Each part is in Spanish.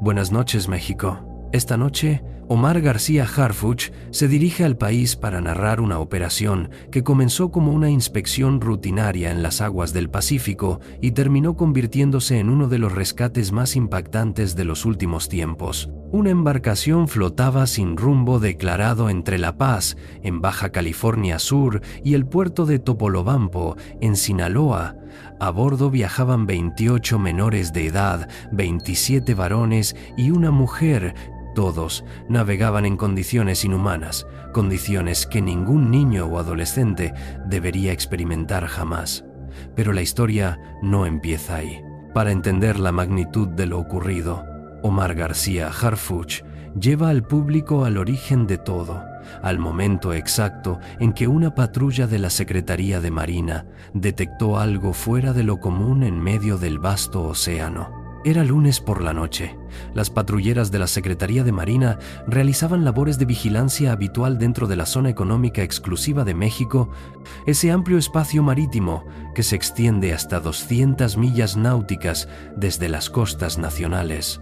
Buenas noches, México. Esta noche, Omar García Harfuch se dirige al país para narrar una operación que comenzó como una inspección rutinaria en las aguas del Pacífico y terminó convirtiéndose en uno de los rescates más impactantes de los últimos tiempos. Una embarcación flotaba sin rumbo declarado entre La Paz, en Baja California Sur, y el puerto de Topolobampo, en Sinaloa. A bordo viajaban 28 menores de edad, 27 varones y una mujer. Todos navegaban en condiciones inhumanas, condiciones que ningún niño o adolescente debería experimentar jamás. Pero la historia no empieza ahí. Para entender la magnitud de lo ocurrido, Omar García Harfuch lleva al público al origen de todo, al momento exacto en que una patrulla de la Secretaría de Marina detectó algo fuera de lo común en medio del vasto océano. Era lunes por la noche. Las patrulleras de la Secretaría de Marina realizaban labores de vigilancia habitual dentro de la zona económica exclusiva de México, ese amplio espacio marítimo que se extiende hasta 200 millas náuticas desde las costas nacionales.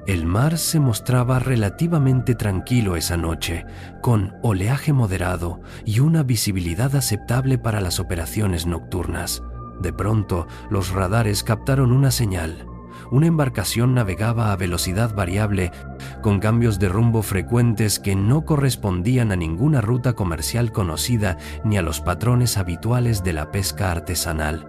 El mar se mostraba relativamente tranquilo esa noche, con oleaje moderado y una visibilidad aceptable para las operaciones nocturnas. De pronto, los radares captaron una señal. Una embarcación navegaba a velocidad variable, con cambios de rumbo frecuentes que no correspondían a ninguna ruta comercial conocida ni a los patrones habituales de la pesca artesanal.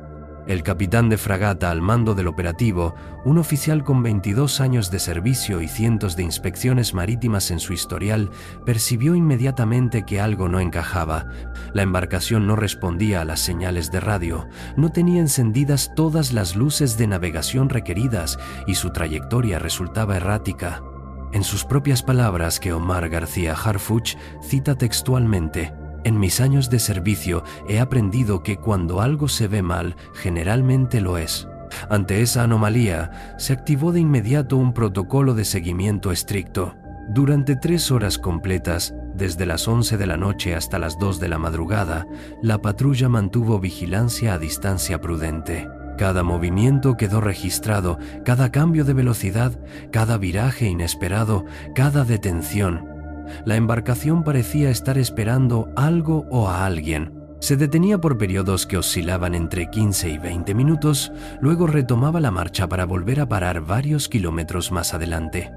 El capitán de fragata al mando del operativo, un oficial con 22 años de servicio y cientos de inspecciones marítimas en su historial, percibió inmediatamente que algo no encajaba. La embarcación no respondía a las señales de radio, no tenía encendidas todas las luces de navegación requeridas y su trayectoria resultaba errática. En sus propias palabras, que Omar García Harfuch cita textualmente: "En mis años de servicio he aprendido que cuando algo se ve mal, generalmente lo es". Ante esa anomalía, se activó de inmediato un protocolo de seguimiento estricto. Durante 3 horas completas, desde las 11 de la noche hasta las 2 de la madrugada, la patrulla mantuvo vigilancia a distancia prudente. Cada movimiento quedó registrado, cada cambio de velocidad, cada viraje inesperado, cada detención. La embarcación parecía estar esperando algo o a alguien. Se detenía por periodos que oscilaban entre 15 y 20 minutos, luego retomaba la marcha para volver a parar varios kilómetros más adelante.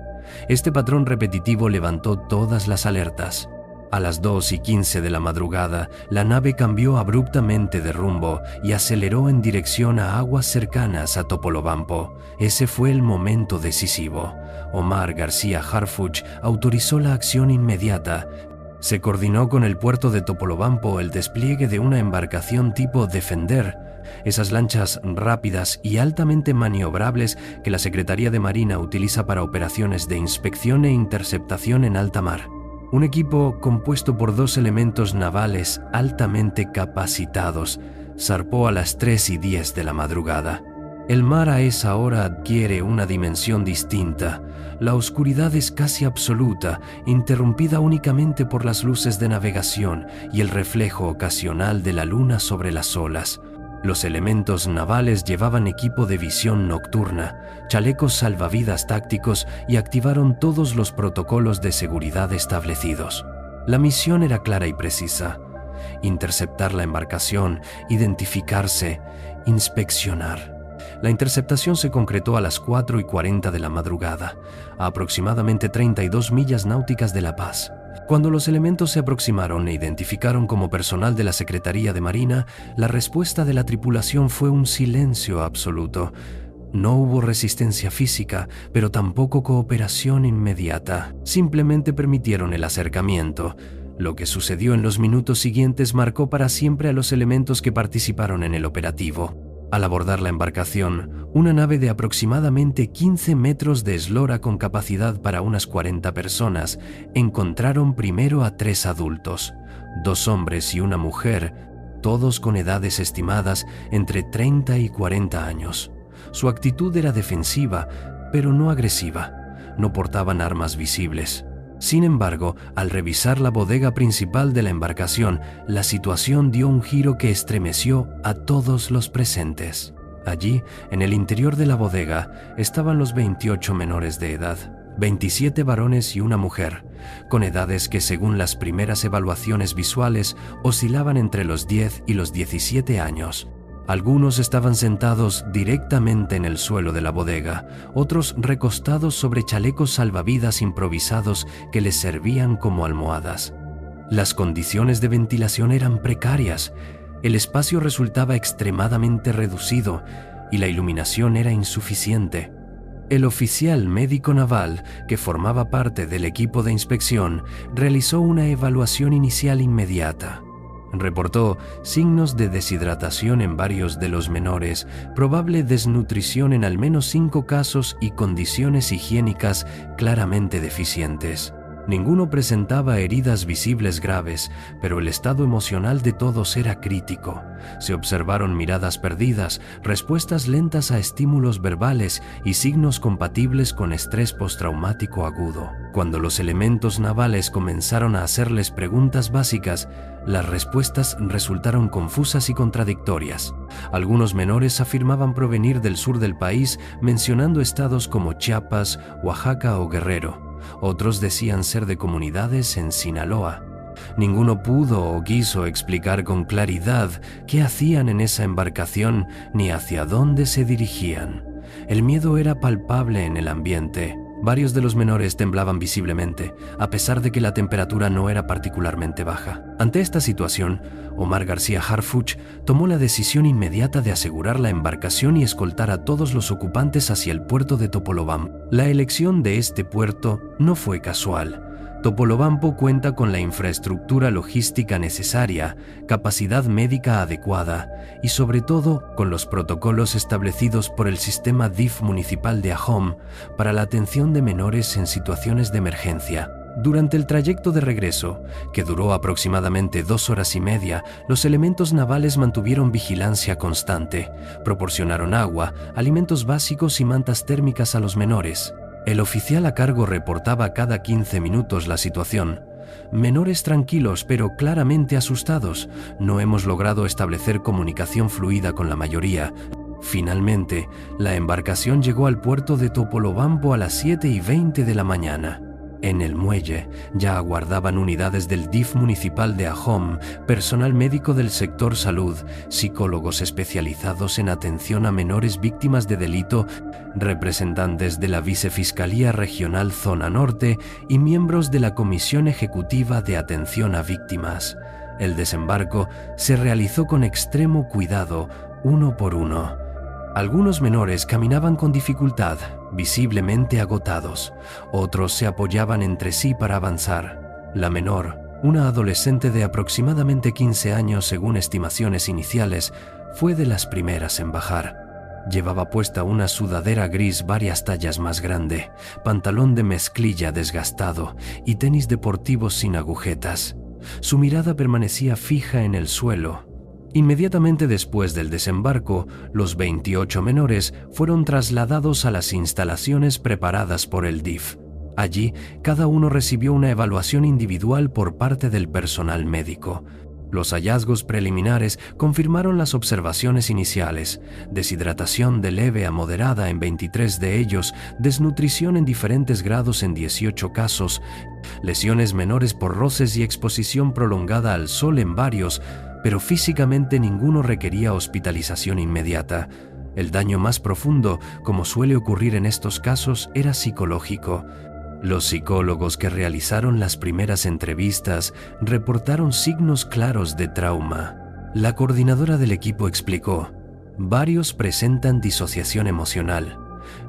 Este patrón repetitivo levantó todas las alertas. A las 2:15 de la madrugada, la nave cambió abruptamente de rumbo y aceleró en dirección a aguas cercanas a Topolobampo. Ese fue el momento decisivo. Omar García Harfuch autorizó la acción inmediata. Se coordinó con el puerto de Topolobampo el despliegue de una embarcación tipo Defender, esas lanchas rápidas y altamente maniobrables que la Secretaría de Marina utiliza para operaciones de inspección e interceptación en alta mar. Un equipo compuesto por 2 elementos navales altamente capacitados zarpó a las 3:10 de la madrugada. El mar a esa hora adquiere una dimensión distinta. La oscuridad es casi absoluta, interrumpida únicamente por las luces de navegación y el reflejo ocasional de la luna sobre las olas. Los elementos navales llevaban equipo de visión nocturna, chalecos salvavidas tácticos y activaron todos los protocolos de seguridad establecidos. La misión era clara y precisa: interceptar la embarcación, identificarse, inspeccionar. La interceptación se concretó a las 4:40 de la madrugada, a aproximadamente 32 millas náuticas de La Paz. Cuando los elementos se aproximaron e identificaron como personal de la Secretaría de Marina, la respuesta de la tripulación fue un silencio absoluto. No hubo resistencia física, pero tampoco cooperación inmediata. Simplemente permitieron el acercamiento. Lo que sucedió en los minutos siguientes marcó para siempre a los elementos que participaron en el operativo. Al abordar la embarcación, una nave de aproximadamente 15 metros de eslora con capacidad para unas 40 personas, encontraron primero a 3 adultos, 2 hombres y una mujer, todos con edades estimadas entre 30 y 40 años. Su actitud era defensiva, pero no agresiva. No portaban armas visibles. Sin embargo, al revisar la bodega principal de la embarcación, la situación dio un giro que estremeció a todos los presentes. Allí, en el interior de la bodega, estaban los 28 menores de edad, 27 varones y una mujer, con edades que según las primeras evaluaciones visuales oscilaban entre los 10 y los 17 años. Algunos estaban sentados directamente en el suelo de la bodega, otros recostados sobre chalecos salvavidas improvisados que les servían como almohadas. Las condiciones de ventilación eran precarias, el espacio resultaba extremadamente reducido y la iluminación era insuficiente. El oficial médico naval, que formaba parte del equipo de inspección, realizó una evaluación inicial inmediata. Reportó signos de deshidratación en varios de los menores, probable desnutrición en al menos 5 casos y condiciones higiénicas claramente deficientes. Ninguno presentaba heridas visibles graves, pero el estado emocional de todos era crítico. Se observaron miradas perdidas, respuestas lentas a estímulos verbales y signos compatibles con estrés postraumático agudo. Cuando los elementos navales comenzaron a hacerles preguntas básicas, las respuestas resultaron confusas y contradictorias. Algunos menores afirmaban provenir del sur del país, mencionando estados como Chiapas, Oaxaca o Guerrero. Otros decían ser de comunidades en Sinaloa. Ninguno pudo o quiso explicar con claridad qué hacían en esa embarcación ni hacia dónde se dirigían. El miedo era palpable en el ambiente. Varios de los menores temblaban visiblemente, a pesar de que la temperatura no era particularmente baja. Ante esta situación, Omar García Harfuch tomó la decisión inmediata de asegurar la embarcación y escoltar a todos los ocupantes hacia el puerto de Topolobampo. La elección de este puerto no fue casual. Topolobampo cuenta con la infraestructura logística necesaria, capacidad médica adecuada y sobre todo con los protocolos establecidos por el sistema DIF municipal de Ahome para la atención de menores en situaciones de emergencia. Durante el trayecto de regreso, que duró aproximadamente 2 horas y media, los elementos navales mantuvieron vigilancia constante, proporcionaron agua, alimentos básicos y mantas térmicas a los menores. El oficial a cargo reportaba cada 15 minutos la situación. Menores tranquilos pero claramente asustados. No hemos logrado establecer comunicación fluida con la mayoría. Finalmente, la embarcación llegó al puerto de Topolobampo a las 7:20 de la mañana. En el muelle ya aguardaban unidades del DIF municipal de Ahome, personal médico del sector salud, psicólogos especializados en atención a menores víctimas de delito, representantes de la Vicefiscalía Regional Zona Norte y miembros de la Comisión Ejecutiva de Atención a Víctimas. El desembarco se realizó con extremo cuidado, uno por uno. Algunos menores caminaban con dificultad, visiblemente agotados. Otros se apoyaban entre sí para avanzar. La menor, una adolescente de aproximadamente 15 años según estimaciones iniciales, fue de las primeras en bajar. Llevaba puesta una sudadera gris varias tallas más grande, pantalón de mezclilla desgastado y tenis deportivos sin agujetas. Su mirada permanecía fija en el suelo. Inmediatamente después del desembarco, los 28 menores fueron trasladados a las instalaciones preparadas por el DIF. Allí, cada uno recibió una evaluación individual por parte del personal médico. Los hallazgos preliminares confirmaron las observaciones iniciales: deshidratación de leve a moderada en 23 de ellos, desnutrición en diferentes grados en 18 casos, lesiones menores por roces y exposición prolongada al sol en varios, pero físicamente ninguno requería hospitalización inmediata. El daño más profundo, como suele ocurrir en estos casos, era psicológico. Los psicólogos que realizaron las primeras entrevistas reportaron signos claros de trauma. La coordinadora del equipo explicó: varios presentan disociación emocional,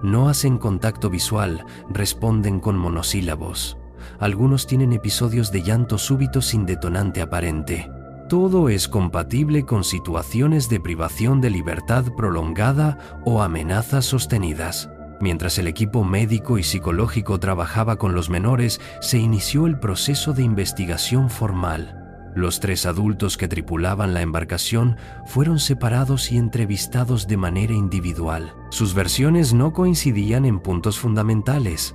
no hacen contacto visual, responden con monosílabos. Algunos tienen episodios de llanto súbito sin detonante aparente. Todo es compatible con situaciones de privación de libertad prolongada o amenazas sostenidas. Mientras el equipo médico y psicológico trabajaba con los menores, se inició el proceso de investigación formal. Los 3 adultos que tripulaban la embarcación fueron separados y entrevistados de manera individual. Sus versiones no coincidían en puntos fundamentales.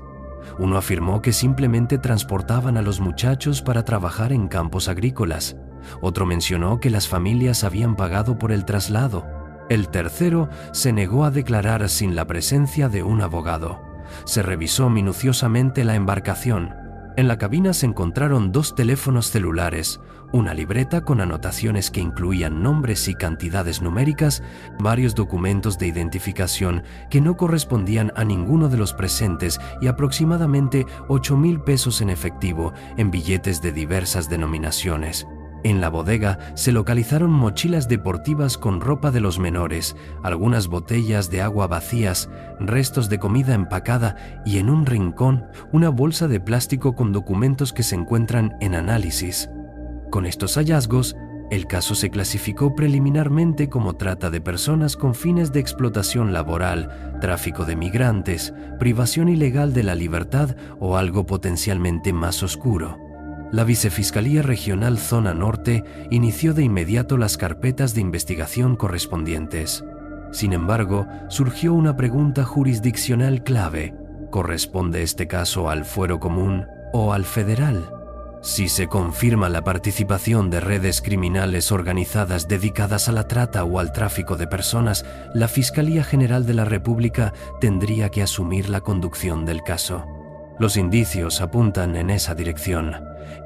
Uno afirmó que simplemente transportaban a los muchachos para trabajar en campos agrícolas. Otro mencionó que las familias habían pagado por el traslado. El tercero se negó a declarar sin la presencia de un abogado. Se revisó minuciosamente la embarcación. En la cabina se encontraron 2 teléfonos celulares, una libreta con anotaciones que incluían nombres y cantidades numéricas, varios documentos de identificación que no correspondían a ninguno de los presentes y aproximadamente 8,000 pesos en efectivo en billetes de diversas denominaciones. En la bodega se localizaron mochilas deportivas con ropa de los menores, algunas botellas de agua vacías, restos de comida empacada y en un rincón una bolsa de plástico con documentos que se encuentran en análisis. Con estos hallazgos, el caso se clasificó preliminarmente como trata de personas con fines de explotación laboral, tráfico de migrantes, privación ilegal de la libertad o algo potencialmente más oscuro. La Vicefiscalía Regional Zona Norte inició de inmediato las carpetas de investigación correspondientes. Sin embargo, surgió una pregunta jurisdiccional clave. ¿Corresponde este caso al fuero común o al federal? Si se confirma la participación de redes criminales organizadas dedicadas a la trata o al tráfico de personas, la Fiscalía General de la República tendría que asumir la conducción del caso. Los indicios apuntan en esa dirección.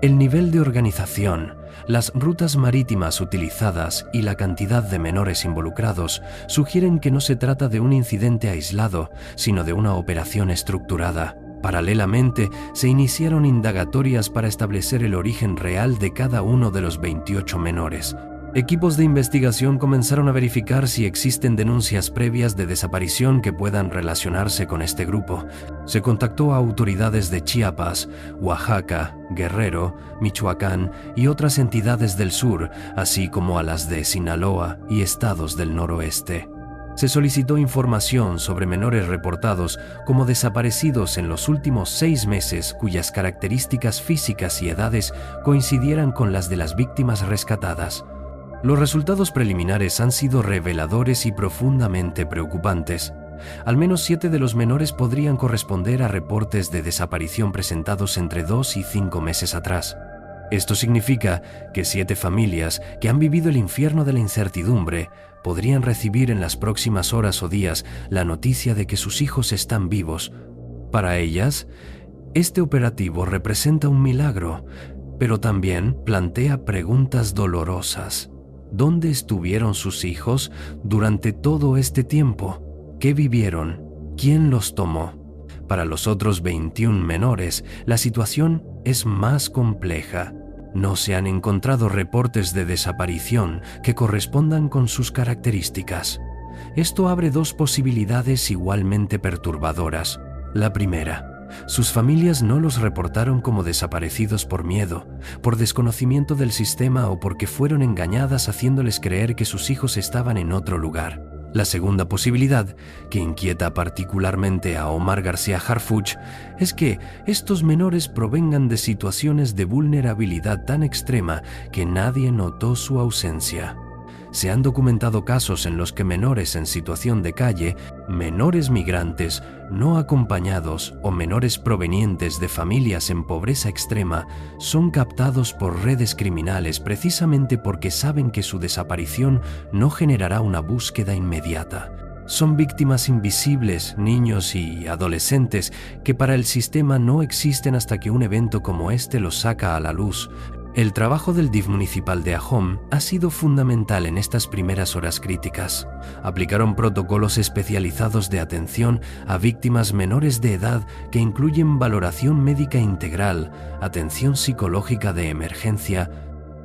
El nivel de organización, las rutas marítimas utilizadas y la cantidad de menores involucrados sugieren que no se trata de un incidente aislado, sino de una operación estructurada. Paralelamente, se iniciaron indagatorias para establecer el origen real de cada uno de los 28 menores. Equipos de investigación comenzaron a verificar si existen denuncias previas de desaparición que puedan relacionarse con este grupo. Se contactó a autoridades de Chiapas, Oaxaca, Guerrero, Michoacán y otras entidades del sur, así como a las de Sinaloa y estados del noroeste. Se solicitó información sobre menores reportados como desaparecidos en los últimos 6 meses cuyas características físicas y edades coincidieran con las de las víctimas rescatadas. Los resultados preliminares han sido reveladores y profundamente preocupantes. Al menos 7 de los menores podrían corresponder a reportes de desaparición presentados entre 2 y 5 meses atrás. Esto significa que 7 familias que han vivido el infierno de la incertidumbre podrían recibir en las próximas horas o días la noticia de que sus hijos están vivos. Para ellas, este operativo representa un milagro, pero también plantea preguntas dolorosas. ¿Dónde estuvieron sus hijos durante todo este tiempo? ¿Qué vivieron? ¿Quién los tomó? Para los otros 21 menores, la situación es más compleja. No se han encontrado reportes de desaparición que correspondan con sus características. Esto abre 2 posibilidades igualmente perturbadoras. La primera, sus familias no los reportaron como desaparecidos por miedo, por desconocimiento del sistema o porque fueron engañadas haciéndoles creer que sus hijos estaban en otro lugar. La segunda posibilidad, que inquieta particularmente a Omar García Harfuch, es que estos menores provengan de situaciones de vulnerabilidad tan extrema que nadie notó su ausencia. Se han documentado casos en los que menores en situación de calle, menores migrantes, no acompañados o menores provenientes de familias en pobreza extrema son captados por redes criminales precisamente porque saben que su desaparición no generará una búsqueda inmediata. Son víctimas invisibles, niños y adolescentes que para el sistema no existen hasta que un evento como este los saca a la luz. El trabajo del DIF municipal de Ahome ha sido fundamental en estas primeras horas críticas. Aplicaron protocolos especializados de atención a víctimas menores de edad que incluyen valoración médica integral, atención psicológica de emergencia,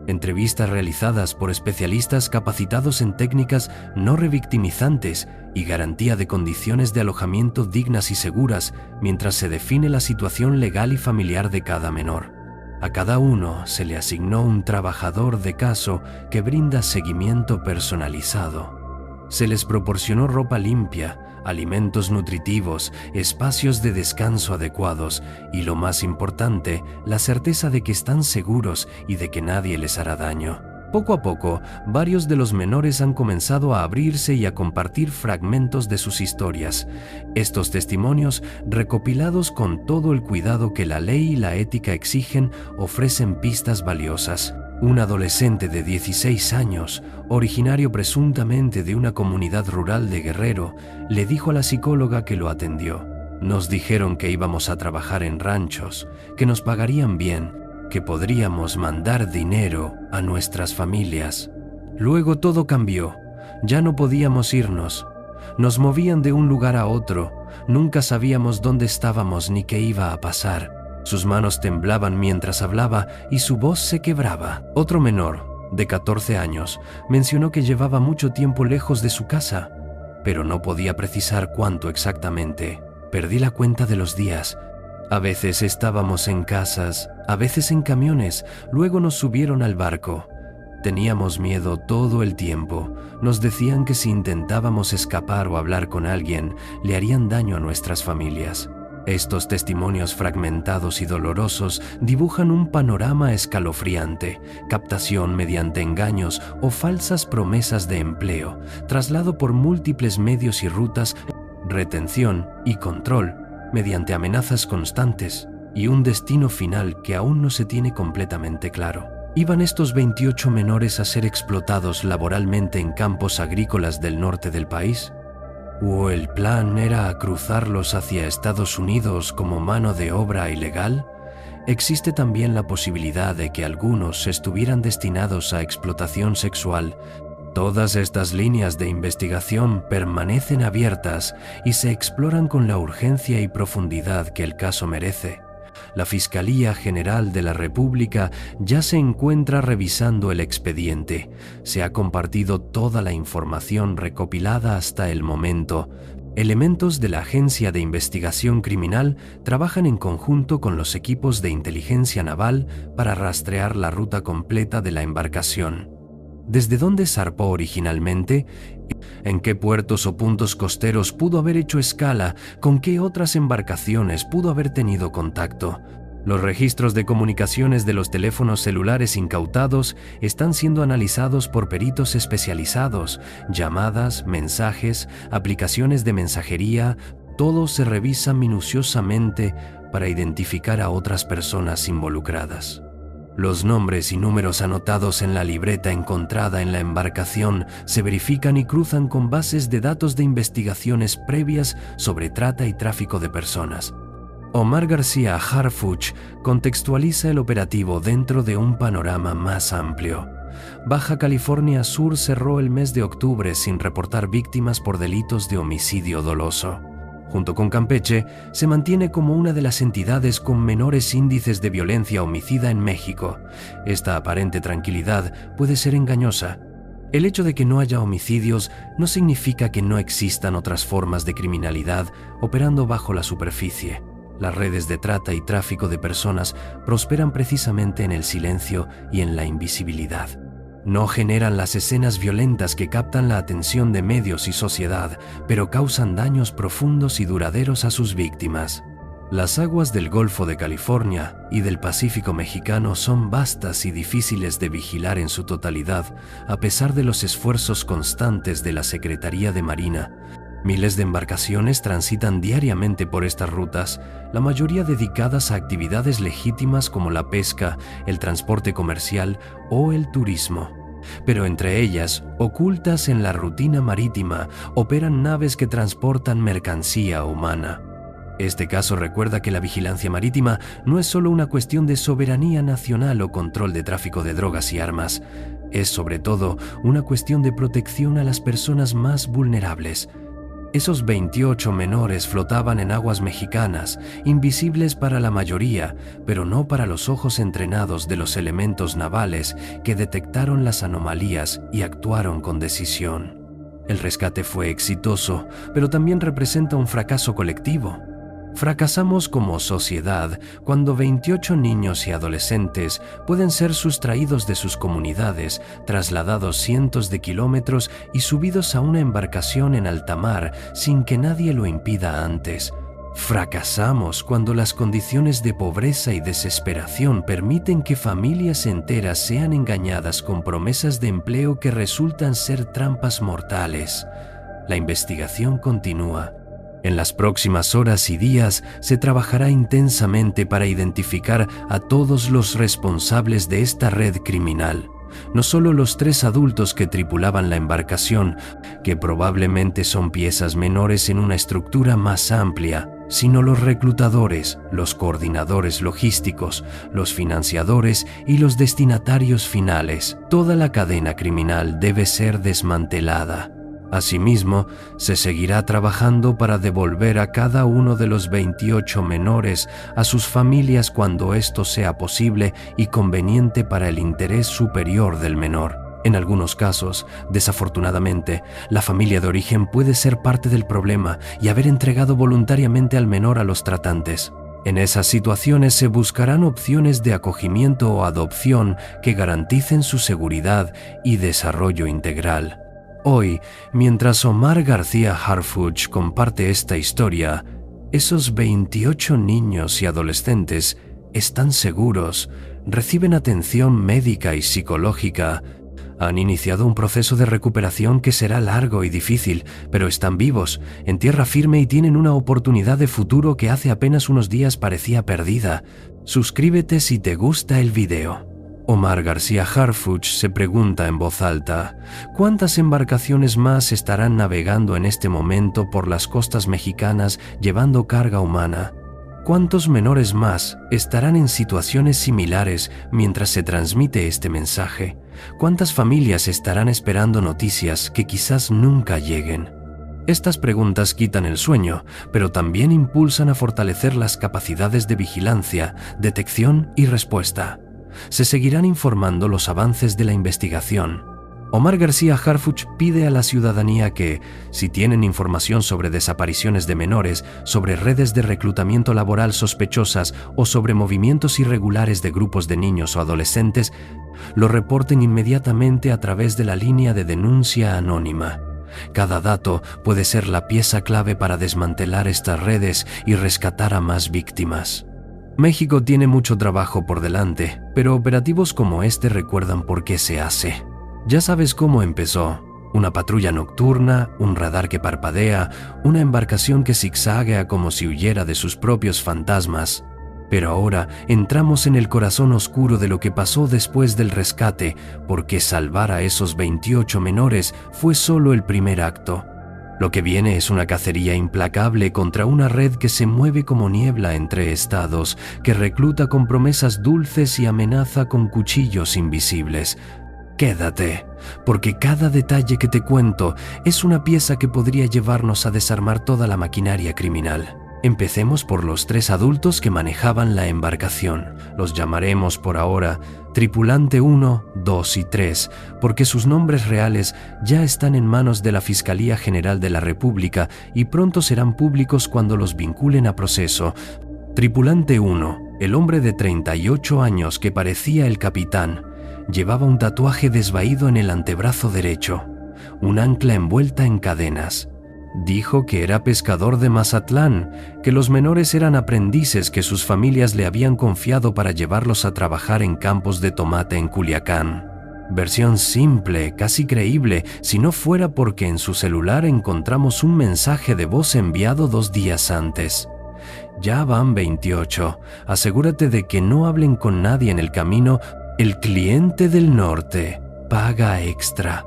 entrevistas realizadas por especialistas capacitados en técnicas no revictimizantes y garantía de condiciones de alojamiento dignas y seguras mientras se define la situación legal y familiar de cada menor. A cada uno se le asignó un trabajador de caso que brinda seguimiento personalizado. Se les proporcionó ropa limpia, alimentos nutritivos, espacios de descanso adecuados y, lo más importante, la certeza de que están seguros y de que nadie les hará daño. Poco a poco, varios de los menores han comenzado a abrirse y a compartir fragmentos de sus historias. Estos testimonios, recopilados con todo el cuidado que la ley y la ética exigen, ofrecen pistas valiosas. Un adolescente de 16 años, originario presuntamente de una comunidad rural de Guerrero, le dijo a la psicóloga que lo atendió: "Nos dijeron que íbamos a trabajar en ranchos, que nos pagarían bien, que podríamos mandar dinero a nuestras familias. Luego todo cambió. Ya no podíamos irnos. Nos movían de un lugar a otro. Nunca sabíamos dónde estábamos ni qué iba a pasar. Sus manos temblaban mientras hablaba y su voz se quebraba". Otro menor, de 14 años, mencionó que llevaba mucho tiempo lejos de su casa, pero no podía precisar cuánto exactamente. "Perdí la cuenta de los días. A veces estábamos en casas, a veces en camiones, luego nos subieron al barco. Teníamos miedo todo el tiempo. Nos decían que si intentábamos escapar o hablar con alguien, le harían daño a nuestras familias". Estos testimonios fragmentados y dolorosos dibujan un panorama escalofriante: captación mediante engaños o falsas promesas de empleo, traslado por múltiples medios y rutas, retención y control mediante amenazas constantes, y un destino final que aún no se tiene completamente claro. ¿Iban estos 28 menores a ser explotados laboralmente en campos agrícolas del norte del país? ¿O el plan era cruzarlos hacia Estados Unidos como mano de obra ilegal? Existe también la posibilidad de que algunos estuvieran destinados a explotación sexual. Todas estas líneas de investigación permanecen abiertas y se exploran con la urgencia y profundidad que el caso merece. La Fiscalía General de la República ya se encuentra revisando el expediente. Se ha compartido toda la información recopilada hasta el momento. Elementos de la Agencia de Investigación Criminal trabajan en conjunto con los equipos de inteligencia naval para rastrear la ruta completa de la embarcación. ¿Desde dónde zarpó originalmente? ¿En qué puertos o puntos costeros pudo haber hecho escala? ¿Con qué otras embarcaciones pudo haber tenido contacto? Los registros de comunicaciones de los teléfonos celulares incautados están siendo analizados por peritos especializados. Llamadas, mensajes, aplicaciones de mensajería, todo se revisa minuciosamente para identificar a otras personas involucradas. Los nombres y números anotados en la libreta encontrada en la embarcación se verifican y cruzan con bases de datos de investigaciones previas sobre trata y tráfico de personas. Omar García Harfuch contextualiza el operativo dentro de un panorama más amplio. Baja California Sur cerró el mes de octubre sin reportar víctimas por delitos de homicidio doloso. Junto con Campeche, se mantiene como una de las entidades con menores índices de violencia homicida en México. Esta aparente tranquilidad puede ser engañosa. El hecho de que no haya homicidios no significa que no existan otras formas de criminalidad operando bajo la superficie. Las redes de trata y tráfico de personas prosperan precisamente en el silencio y en la invisibilidad. No generan las escenas violentas que captan la atención de medios y sociedad, pero causan daños profundos y duraderos a sus víctimas. Las aguas del Golfo de California y del Pacífico mexicano son vastas y difíciles de vigilar en su totalidad, a pesar de los esfuerzos constantes de la Secretaría de Marina. Miles de embarcaciones transitan diariamente por estas rutas, la mayoría dedicadas a actividades legítimas como la pesca, el transporte comercial o el turismo. Pero entre ellas, ocultas en la rutina marítima, operan naves que transportan mercancía humana. Este caso recuerda que la vigilancia marítima no es solo una cuestión de soberanía nacional o control de tráfico de drogas y armas, es sobre todo una cuestión de protección a las personas más vulnerables. Esos 28 menores flotaban en aguas mexicanas, invisibles para la mayoría, pero no para los ojos entrenados de los elementos navales que detectaron las anomalías y actuaron con decisión. El rescate fue exitoso, pero también representa un fracaso colectivo. Fracasamos como sociedad cuando 28 niños y adolescentes pueden ser sustraídos de sus comunidades, trasladados cientos de kilómetros y subidos a una embarcación en alta mar sin que nadie lo impida antes. Fracasamos cuando las condiciones de pobreza y desesperación permiten que familias enteras sean engañadas con promesas de empleo que resultan ser trampas mortales. La investigación continúa. En las próximas horas y días se trabajará intensamente para identificar a todos los responsables de esta red criminal. No solo los 3 adultos que tripulaban la embarcación, que probablemente son piezas menores en una estructura más amplia, sino los reclutadores, los coordinadores logísticos, los financiadores y los destinatarios finales. Toda la cadena criminal debe ser desmantelada. Asimismo, se seguirá trabajando para devolver a cada uno de los 28 menores a sus familias cuando esto sea posible y conveniente para el interés superior del menor. En algunos casos, desafortunadamente, la familia de origen puede ser parte del problema y haber entregado voluntariamente al menor a los tratantes. En esas situaciones se buscarán opciones de acogimiento o adopción que garanticen su seguridad y desarrollo integral. Hoy, mientras Omar García Harfuch comparte esta historia, esos 28 niños y adolescentes están seguros, reciben atención médica y psicológica, han iniciado un proceso de recuperación que será largo y difícil, pero están vivos, en tierra firme y tienen una oportunidad de futuro que hace apenas unos días parecía perdida. Suscríbete si te gusta el video. Omar García Harfuch se pregunta en voz alta, ¿cuántas embarcaciones más estarán navegando en este momento por las costas mexicanas llevando carga humana? ¿Cuántos menores más estarán en situaciones similares mientras se transmite este mensaje? ¿Cuántas familias estarán esperando noticias que quizás nunca lleguen? Estas preguntas quitan el sueño, pero también impulsan a fortalecer las capacidades de vigilancia, detección y respuesta. Se seguirán informando los avances de la investigación. Omar García Harfuch pide a la ciudadanía que, si tienen información sobre desapariciones de menores, sobre redes de reclutamiento laboral sospechosas o sobre movimientos irregulares de grupos de niños o adolescentes, lo reporten inmediatamente a través de la línea de denuncia anónima. Cada dato puede ser la pieza clave para desmantelar estas redes y rescatar a más víctimas. México tiene mucho trabajo por delante, pero operativos como este recuerdan por qué se hace. Ya sabes cómo empezó. Una patrulla nocturna, un radar que parpadea, una embarcación que zigzaguea como si huyera de sus propios fantasmas. Pero ahora entramos en el corazón oscuro de lo que pasó después del rescate, porque salvar a esos 28 menores fue solo el primer acto. Lo que viene es una cacería implacable contra una red que se mueve como niebla entre estados, que recluta con promesas dulces y amenaza con cuchillos invisibles. Quédate, porque cada detalle que te cuento es una pieza que podría llevarnos a desarmar toda la maquinaria criminal. Empecemos por los 3 adultos que manejaban la embarcación. Los llamaremos por ahora Tripulante 1, 2 y 3, porque sus nombres reales ya están en manos de la Fiscalía General de la República y pronto serán públicos cuando los vinculen a proceso. Tripulante 1, el hombre de 38 años que parecía el capitán, llevaba un tatuaje desvaído en el antebrazo derecho, un ancla envuelta en cadenas. Dijo que era pescador de Mazatlán, que los menores eran aprendices que sus familias le habían confiado para llevarlos a trabajar en campos de tomate en Culiacán. Versión simple, casi creíble, si no fuera porque en su celular encontramos un mensaje de voz enviado 2 días antes. Ya van 28. Asegúrate de que no hablen con nadie en el camino. El cliente del norte paga extra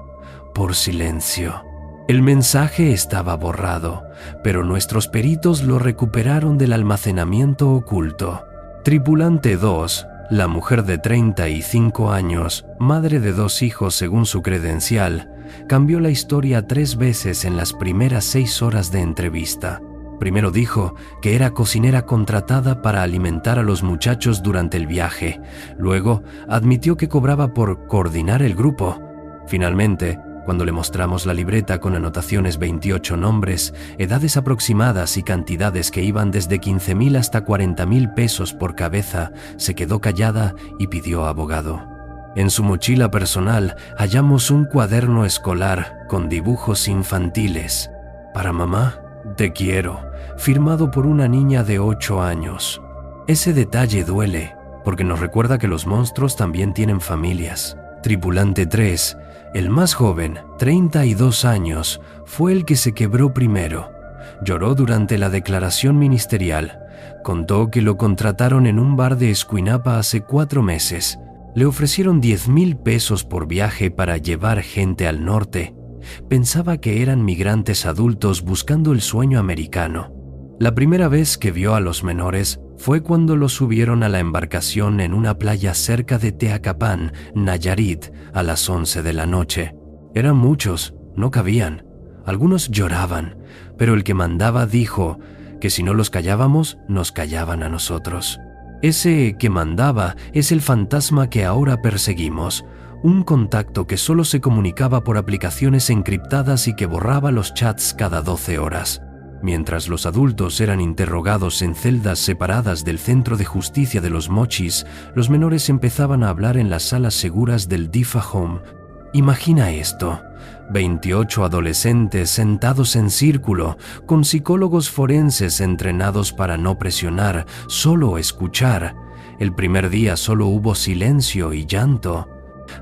por silencio. El mensaje estaba borrado, pero nuestros peritos lo recuperaron del almacenamiento oculto. Tripulante 2, la mujer de 35 años, madre de 2 hijos según su credencial, cambió la historia 3 veces en las primeras 6 horas de entrevista. Primero dijo que era cocinera contratada para alimentar a los muchachos durante el viaje. Luego admitió que cobraba por coordinar el grupo. Finalmente, cuando le mostramos la libreta con anotaciones 28 nombres, edades aproximadas y cantidades que iban desde 15,000 hasta 40,000 pesos por cabeza, se quedó callada y pidió abogado. En su mochila personal hallamos un cuaderno escolar con dibujos infantiles. Para mamá, te quiero, firmado por una niña de 8 años. Ese detalle duele, porque nos recuerda que los monstruos también tienen familias. Tripulante 3, el más joven, 32 años, fue el que se quebró primero. Lloró durante la declaración ministerial. Contó que lo contrataron en un bar de Escuinapa hace 4 meses. Le ofrecieron 10,000 pesos por viaje para llevar gente al norte. Pensaba que eran migrantes adultos buscando el sueño americano. La primera vez que vio a los menores fue cuando los subieron a la embarcación en una playa cerca de Teacapán, Nayarit, a las 11 de la noche. Eran muchos, no cabían. Algunos lloraban, pero el que mandaba dijo que si no los callábamos, nos callaban a nosotros. Ese que mandaba es el fantasma que ahora perseguimos, un contacto que solo se comunicaba por aplicaciones encriptadas y que borraba los chats cada 12 horas. Mientras los adultos eran interrogados en celdas separadas del Centro de Justicia de los Mochis, los menores empezaban a hablar en las salas seguras del DIFA Home. Imagina esto: 28 adolescentes sentados en círculo, con psicólogos forenses entrenados para no presionar, solo escuchar. El primer día solo hubo silencio y llanto.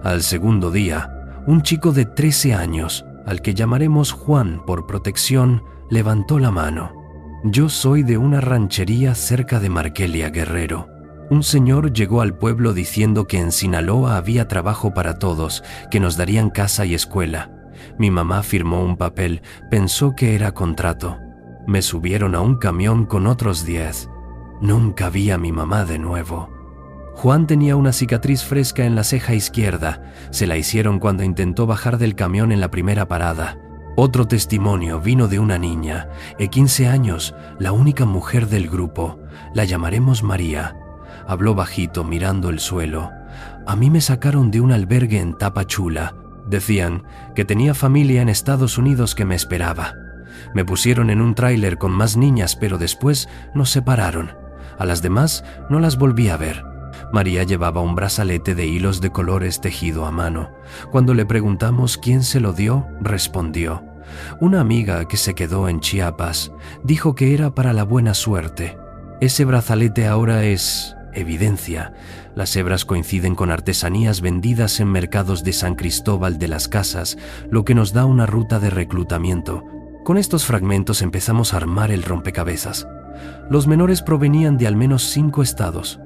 Al segundo día, un chico de 13 años, al que llamaremos Juan por protección, levantó la mano. Yo soy de una ranchería cerca de Markelia, Guerrero. Un señor llegó al pueblo diciendo que en Sinaloa había trabajo para todos, que nos darían casa y escuela. Mi mamá firmó un papel, pensó que era contrato. Me subieron a un camión con otros 10. Nunca vi a mi mamá de nuevo. Juan tenía una cicatriz fresca en la ceja izquierda. Se la hicieron cuando intentó bajar del camión en la primera parada. Otro testimonio vino de una niña, de 15 años, la única mujer del grupo. La llamaremos María. Habló bajito, mirando el suelo. A mí me sacaron de un albergue en Tapachula. Decían que tenía familia en Estados Unidos que me esperaba. Me pusieron en un tráiler con más niñas, pero después nos separaron. A las demás no las volví a ver. María llevaba un brazalete de hilos de colores tejido a mano. Cuando le preguntamos quién se lo dio, respondió: una amiga que se quedó en Chiapas. Dijo que era para la buena suerte. Ese brazalete ahora es evidencia. Las hebras coinciden con artesanías vendidas en mercados de San Cristóbal de las Casas, lo que nos da una ruta de reclutamiento. Con estos fragmentos empezamos a armar el rompecabezas. Los menores provenían de al menos 5 estados: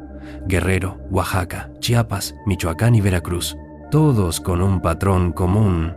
Guerrero, Oaxaca, Chiapas, Michoacán y Veracruz, todos con un patrón común: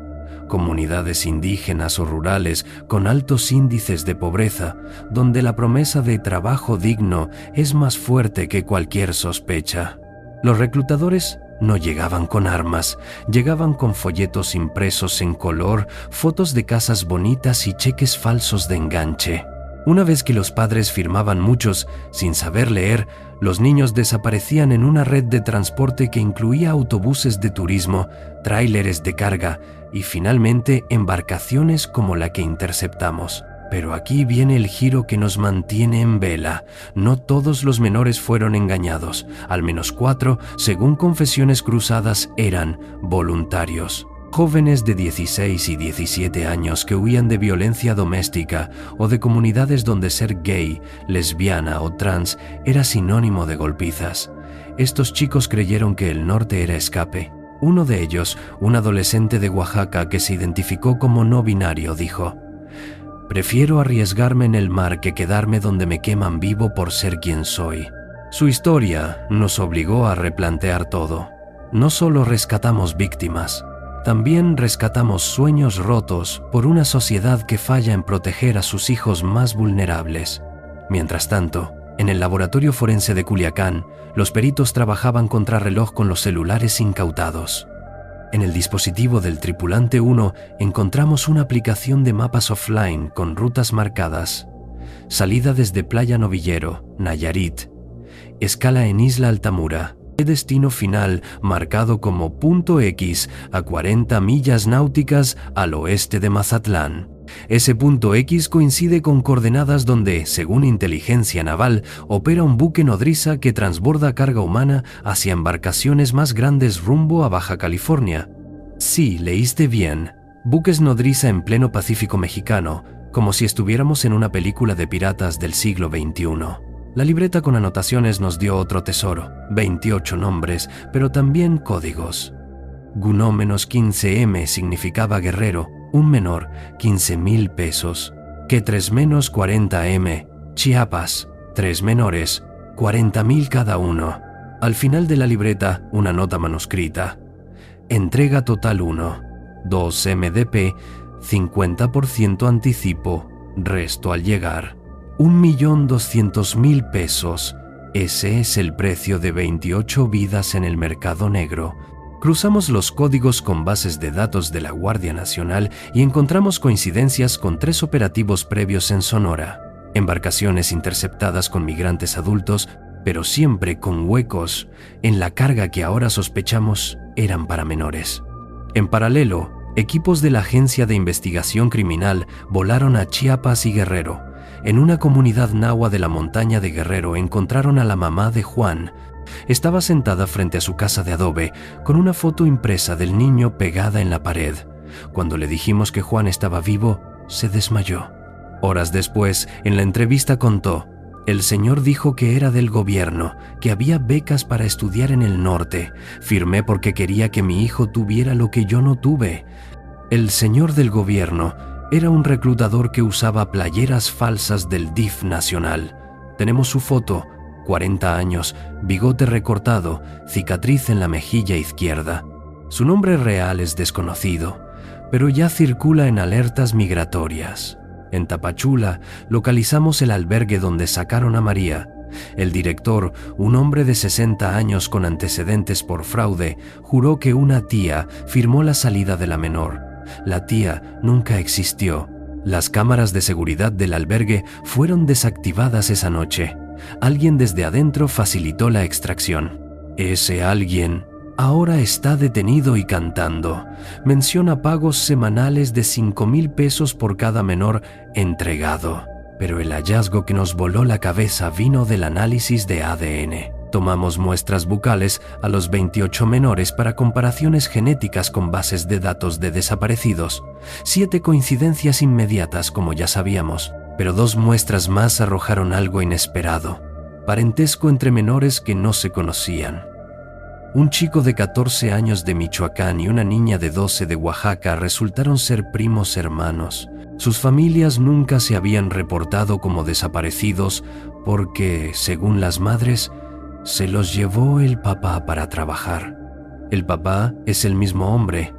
comunidades indígenas o rurales con altos índices de pobreza, donde la promesa de trabajo digno es más fuerte que cualquier sospecha. Los reclutadores no llegaban con armas, llegaban con folletos impresos en color, fotos de casas bonitas y cheques falsos de enganche. Una vez que los padres firmaban muchos, sin saber leer, los niños desaparecían en una red de transporte que incluía autobuses de turismo, tráileres de carga y finalmente embarcaciones como la que interceptamos. Pero aquí viene el giro que nos mantiene en vela. No todos los menores fueron engañados. Al menos 4, según confesiones cruzadas, eran voluntarios. Jóvenes de 16 y 17 años que huían de violencia doméstica o de comunidades donde ser gay, lesbiana o trans era sinónimo de golpizas. Estos chicos creyeron que el norte era escape. Uno de ellos, un adolescente de Oaxaca que se identificó como no binario, dijo: prefiero arriesgarme en el mar que quedarme donde me queman vivo por ser quien soy. Su historia nos obligó a replantear todo. No solo rescatamos víctimas, también rescatamos sueños rotos por una sociedad que falla en proteger a sus hijos más vulnerables. Mientras tanto, en el laboratorio forense de Culiacán, los peritos trabajaban contrarreloj con los celulares incautados. En el dispositivo del tripulante 1 encontramos una aplicación de mapas offline con rutas marcadas. Salida desde Playa Novillero, Nayarit. Escala en Isla Altamura. Destino final marcado como punto X a 40 millas náuticas al oeste de Mazatlán. Ese punto X coincide con coordenadas donde, según inteligencia naval, opera un buque nodriza que transborda carga humana hacia embarcaciones más grandes rumbo a Baja California. Sí, leíste bien. Buques nodriza en pleno Pacífico mexicano, como si estuviéramos en una película de piratas del siglo XXI. La libreta con anotaciones nos dio otro tesoro: 28 nombres, pero también códigos. Gunó-15M significaba guerrero, un menor, 15,000 pesos. que 3-40M, Chiapas, 3 menores, 40.000 cada uno. Al final de la libreta, una nota manuscrita. Entrega total 1, 2 MDP, 50% anticipo, resto al llegar. 1.200.000 pesos. Ese es el precio de 28 vidas en el mercado negro. Cruzamos los códigos con bases de datos de la Guardia Nacional y encontramos coincidencias con 3 operativos previos en Sonora. Embarcaciones interceptadas con migrantes adultos, pero siempre con huecos en la carga que ahora sospechamos eran para menores. En paralelo, equipos de la Agencia de Investigación Criminal volaron a Chiapas y Guerrero. En una comunidad nahua de la montaña de Guerrero encontraron a la mamá de Juan. Estaba sentada frente a su casa de adobe, con una foto impresa del niño pegada en la pared. Cuando le dijimos que Juan estaba vivo, se desmayó. Horas después, en la entrevista contó: el señor dijo que era del gobierno, que había becas para estudiar en el norte. Firmé porque quería que mi hijo tuviera lo que yo no tuve. El señor del gobierno era un reclutador que usaba playeras falsas del DIF nacional. Tenemos su foto, 40 años, bigote recortado, cicatriz en la mejilla izquierda. Su nombre real es desconocido, pero ya circula en alertas migratorias. En Tapachula localizamos el albergue donde sacaron a María. El director, un hombre de 60 años con antecedentes por fraude, juró que una tía firmó la salida de la menor. La tía nunca existió. Las cámaras de seguridad del albergue fueron desactivadas esa noche. Alguien desde adentro facilitó la extracción. Ese alguien ahora está detenido y cantando. Menciona pagos semanales de 5,000 pesos por cada menor entregado. Pero el hallazgo que nos voló la cabeza vino del análisis de ADN. Tomamos muestras bucales a los 28 menores para comparaciones genéticas con bases de datos de desaparecidos. 7 coincidencias inmediatas, como ya sabíamos, pero 2 muestras más arrojaron algo inesperado: parentesco entre menores que no se conocían. Un chico de 14 años de Michoacán y una niña de 12 de Oaxaca resultaron ser primos hermanos. Sus familias nunca se habían reportado como desaparecidos porque, según las madres, se los llevó el papá para trabajar. El papá es el mismo hombre,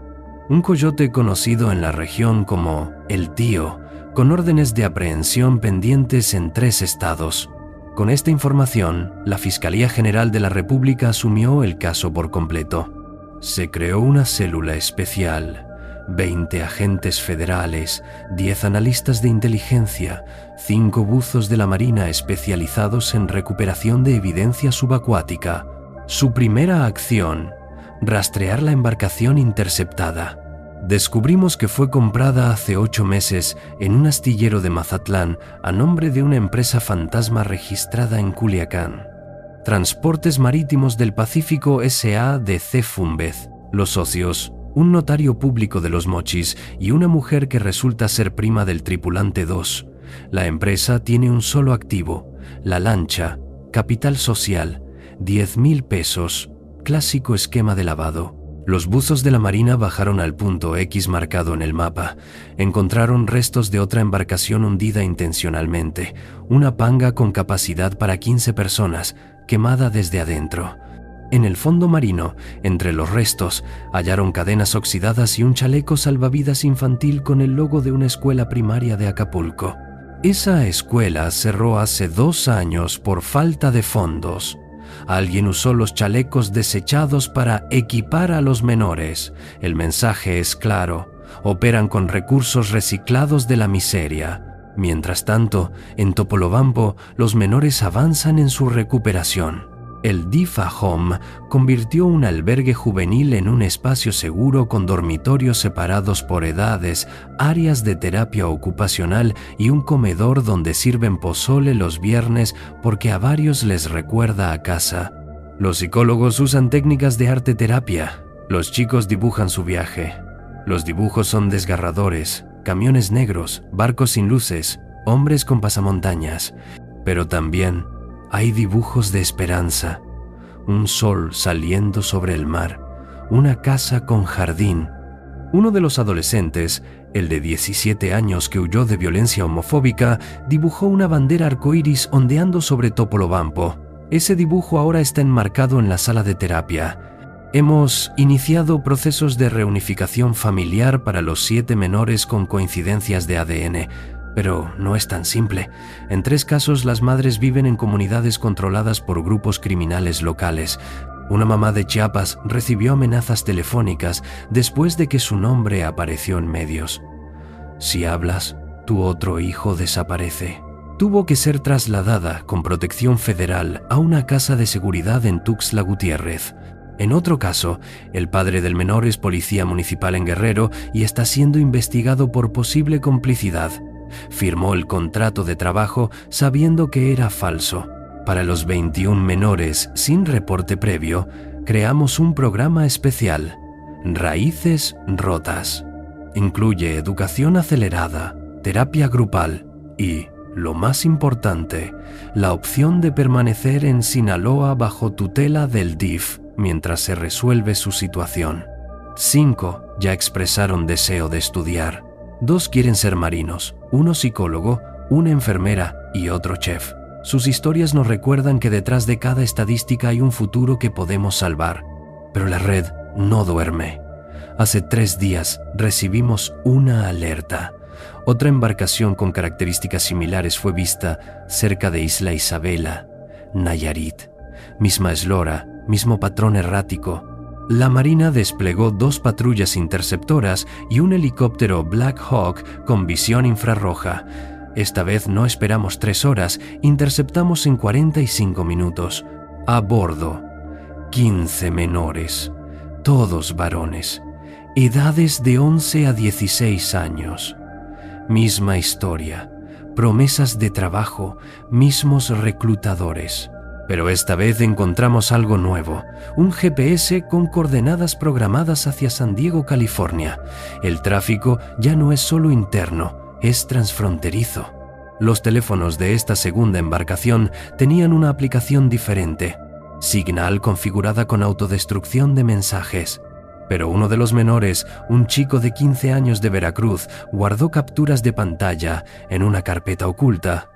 un coyote conocido en la región como el tío, con órdenes de aprehensión pendientes en 3 estados. Con esta información, la Fiscalía General de la República asumió el caso por completo. Se creó una célula especial, 20 agentes federales, 10 analistas de inteligencia, 5 buzos de la Marina especializados en recuperación de evidencia subacuática. Su primera acción: rastrear la embarcación interceptada. Descubrimos que fue comprada hace 8 meses en un astillero de Mazatlán a nombre de una empresa fantasma registrada en Culiacán. Transportes Marítimos del Pacífico S.A. de C. Fúmbez. Los socios: un notario público de Los Mochis y una mujer que resulta ser prima del tripulante 2. La empresa tiene un solo activo: la lancha. Capital social: 10,000 pesos. Clásico esquema de lavado. Los buzos de la Marina bajaron al punto X marcado en el mapa. Encontraron restos de otra embarcación hundida intencionalmente, una panga con capacidad para 15 personas, quemada desde adentro. En el fondo marino, entre los restos, hallaron cadenas oxidadas y un chaleco salvavidas infantil con el logo de una escuela primaria de Acapulco. Esa escuela cerró hace 2 años por falta de fondos. Alguien usó los chalecos desechados para equipar a los menores. El mensaje es claro: operan con recursos reciclados de la miseria. Mientras tanto, en Topolobampo, los menores avanzan en su recuperación. El DIFA Home convirtió un albergue juvenil en un espacio seguro con dormitorios separados por edades, áreas de terapia ocupacional y un comedor donde sirven pozole los viernes porque a varios les recuerda a casa. Los psicólogos usan técnicas de arte terapia. Los chicos dibujan su viaje. Los dibujos son desgarradores: camiones negros, barcos sin luces, hombres con pasamontañas. Pero también hay dibujos de esperanza: un sol saliendo sobre el mar, una casa con jardín. Uno de los adolescentes El de 17 años que huyó de violencia homofóbica dibujó una bandera arcoíris ondeando sobre Topolobampo. Ese dibujo ahora está enmarcado en la sala de terapia. Hemos iniciado procesos de reunificación familiar para los 7 menores con coincidencias de ADN, pero no es tan simple. En 3 casos, las madres viven en comunidades controladas por grupos criminales locales. Una mamá de Chiapas recibió amenazas telefónicas después de que su nombre apareció en medios. Si hablas, tu otro hijo desaparece. Tuvo que ser trasladada con protección federal a una casa de seguridad en Tuxtla Gutiérrez. En otro caso, el padre del menor es policía municipal en Guerrero y está siendo investigado por posible complicidad. Firmó el contrato de trabajo sabiendo que era falso. Para los 21 menores sin reporte previo, creamos un programa especial, Raíces Rotas. Incluye educación acelerada, terapia grupal y, lo más importante, la opción de permanecer en Sinaloa bajo tutela del DIF mientras se resuelve su situación. 5 ya expresaron deseo de estudiar. 2 quieren ser marinos, 1 psicólogo, 1 enfermera y otro chef. Sus historias nos recuerdan que detrás de cada estadística hay un futuro que podemos salvar. Pero la red no duerme. Hace 3 días recibimos una alerta. Otra embarcación con características similares fue vista cerca de Isla Isabela, Nayarit. Misma eslora, mismo patrón errático. La Marina desplegó 2 patrullas interceptoras y un helicóptero Black Hawk con visión infrarroja. Esta vez no esperamos 3 horas, interceptamos en 45 minutos. A bordo, 15 menores, todos varones, edades de 11 a 16 años. Misma historia, promesas de trabajo, mismos reclutadores. Pero esta vez encontramos algo nuevo, un GPS con coordenadas programadas hacia San Diego, California. El tráfico ya no es solo interno, es transfronterizo. Los teléfonos de esta segunda embarcación tenían una aplicación diferente, Signal configurada con autodestrucción de mensajes. Pero uno de los menores, un chico de 15 años de Veracruz, guardó capturas de pantalla en una carpeta oculta.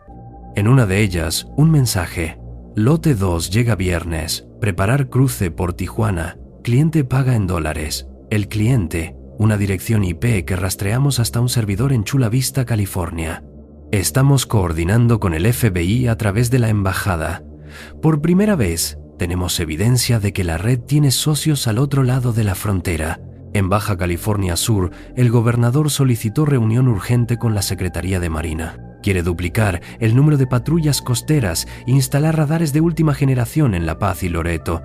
En una de ellas, un mensaje: Lote 2 llega viernes, preparar cruce por Tijuana, cliente paga en dólares. El cliente, una dirección IP que rastreamos hasta un servidor en Chula Vista, California. Estamos coordinando con el FBI a través de la embajada. Por primera vez, tenemos evidencia de que la red tiene socios al otro lado de la frontera. En Baja California Sur, el gobernador solicitó reunión urgente con la Secretaría de Marina. Quiere duplicar el número de patrullas costeras e instalar radares de última generación en La Paz y Loreto.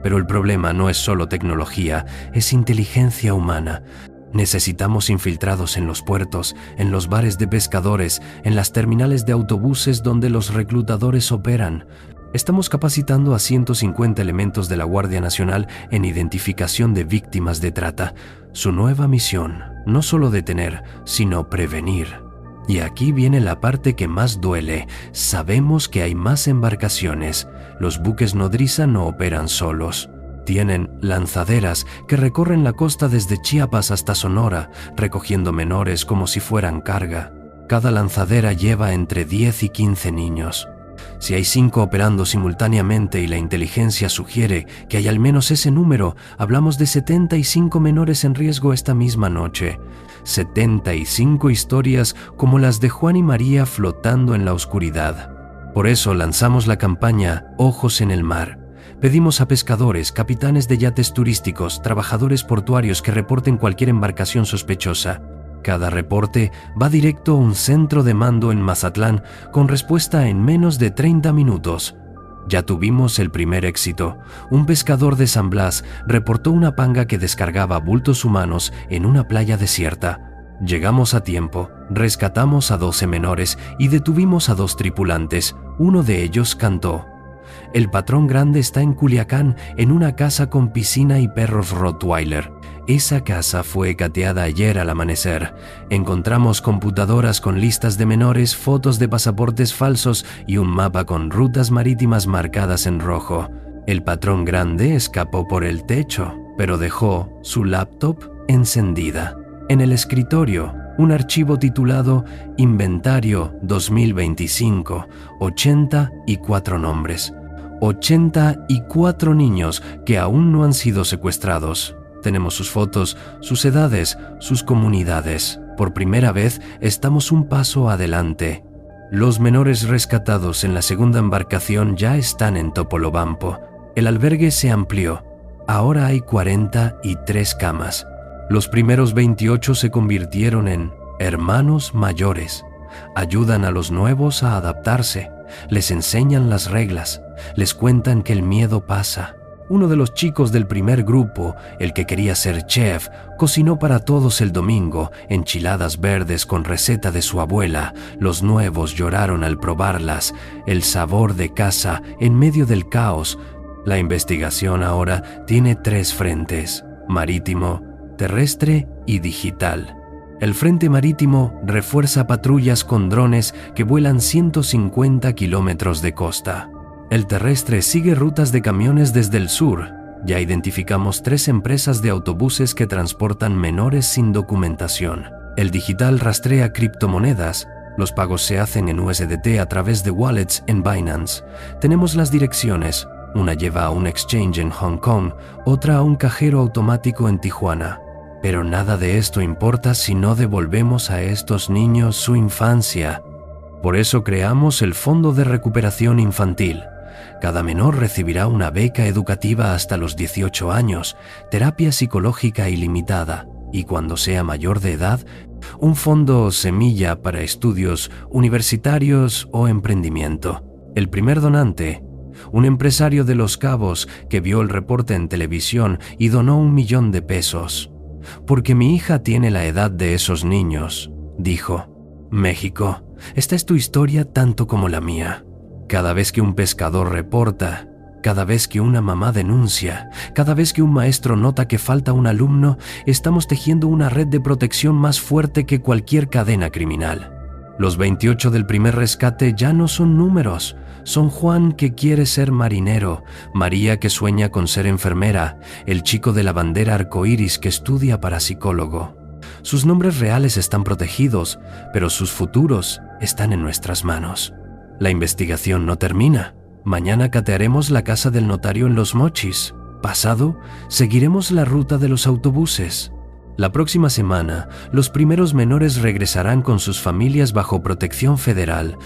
Pero el problema no es solo tecnología, es inteligencia humana. Necesitamos infiltrados en los puertos, en los bares de pescadores, en las terminales de autobuses donde los reclutadores operan. Estamos capacitando a 150 elementos de la Guardia Nacional en identificación de víctimas de trata. Su nueva misión, no solo detener, sino prevenir. Y aquí viene la parte que más duele. Sabemos que hay más embarcaciones. Los buques nodriza no operan solos. Tienen lanzaderas que recorren la costa desde Chiapas hasta Sonora, recogiendo menores como si fueran carga. Cada lanzadera lleva entre 10 y 15 niños. Si hay 5 operando simultáneamente y la inteligencia sugiere que hay al menos ese número, hablamos de 75 menores en riesgo esta misma noche. 75 historias como las de Juan y María flotando en la oscuridad. Por eso lanzamos la campaña Ojos en el Mar. Pedimos a pescadores, capitanes de yates turísticos, trabajadores portuarios que reporten cualquier embarcación sospechosa. Cada reporte va directo a un centro de mando en Mazatlán con respuesta en menos de 30 minutos. Ya tuvimos el primer éxito. Un pescador de San Blas reportó una panga que descargaba bultos humanos en una playa desierta. Llegamos a tiempo, rescatamos a 12 menores y detuvimos a 2 tripulantes. Uno de ellos cantó. El patrón grande está en Culiacán, en una casa con piscina y perros Rottweiler. Esa casa fue cateada ayer al amanecer. Encontramos computadoras con listas de menores, fotos de pasaportes falsos y un mapa con rutas marítimas marcadas en rojo. El patrón grande escapó por el techo, pero dejó su laptop encendida. En el escritorio, un archivo titulado Inventario 2025, 84 nombres, 84 niños que aún no han sido secuestrados. Tenemos sus fotos, sus edades, sus comunidades. Por primera vez estamos un paso adelante. Los menores rescatados en la segunda embarcación ya están en Topolobampo. El albergue se amplió. Ahora hay 43 camas. Los primeros 28 se convirtieron en hermanos mayores. Ayudan a los nuevos a adaptarse. Les enseñan las reglas. Les cuentan que el miedo pasa. Uno de los chicos del primer grupo, el que quería ser chef, cocinó para todos el domingo enchiladas verdes con receta de su abuela. Los nuevos lloraron al probarlas, el sabor de casa en medio del caos. La investigación ahora tiene 3 frentes: marítimo, terrestre y digital. El frente marítimo refuerza patrullas con drones que vuelan 150 kilómetros de costa. El terrestre sigue rutas de camiones desde el sur. Ya identificamos 3 empresas de autobuses que transportan menores sin documentación. El digital rastrea criptomonedas. Los pagos se hacen en USDT a través de wallets en Binance. Tenemos las direcciones. Una lleva a un exchange en Hong Kong, otra a un cajero automático en Tijuana. Pero nada de esto importa si no devolvemos a estos niños su infancia. Por eso creamos el Fondo de Recuperación Infantil. Cada menor recibirá una beca educativa hasta los 18 años, terapia psicológica ilimitada y, cuando sea mayor de edad, un fondo semilla para estudios universitarios o emprendimiento. El primer donante, un empresario de Los Cabos que vio el reporte en televisión y donó $1.000.000. Porque mi hija tiene la edad de esos niños, dijo. México, esta es tu historia tanto como la mía. Cada vez que un pescador reporta, cada vez que una mamá denuncia, cada vez que un maestro nota que falta un alumno, estamos tejiendo una red de protección más fuerte que cualquier cadena criminal. Los 28 del primer rescate ya no son números. Son Juan, que quiere ser marinero, María, que sueña con ser enfermera, el chico de la bandera arcoíris que estudia para psicólogo. Sus nombres reales están protegidos, pero sus futuros están en nuestras manos. La investigación no termina. Mañana catearemos la casa del notario en Los Mochis. Pasado, seguiremos la ruta de los autobuses. La próxima semana, los primeros menores regresarán con sus familias bajo protección federal.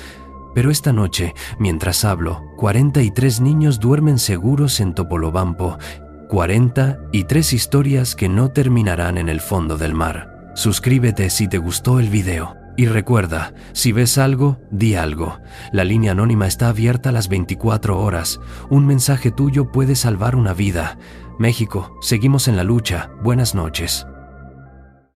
Pero esta noche, mientras hablo, 43 niños duermen seguros en Topolobampo. 43 historias que no terminarán en el fondo del mar. Suscríbete si te gustó el video. Y recuerda, si ves algo, di algo. La línea anónima está abierta a las 24 horas. Un mensaje tuyo puede salvar una vida. México, seguimos en la lucha. Buenas noches.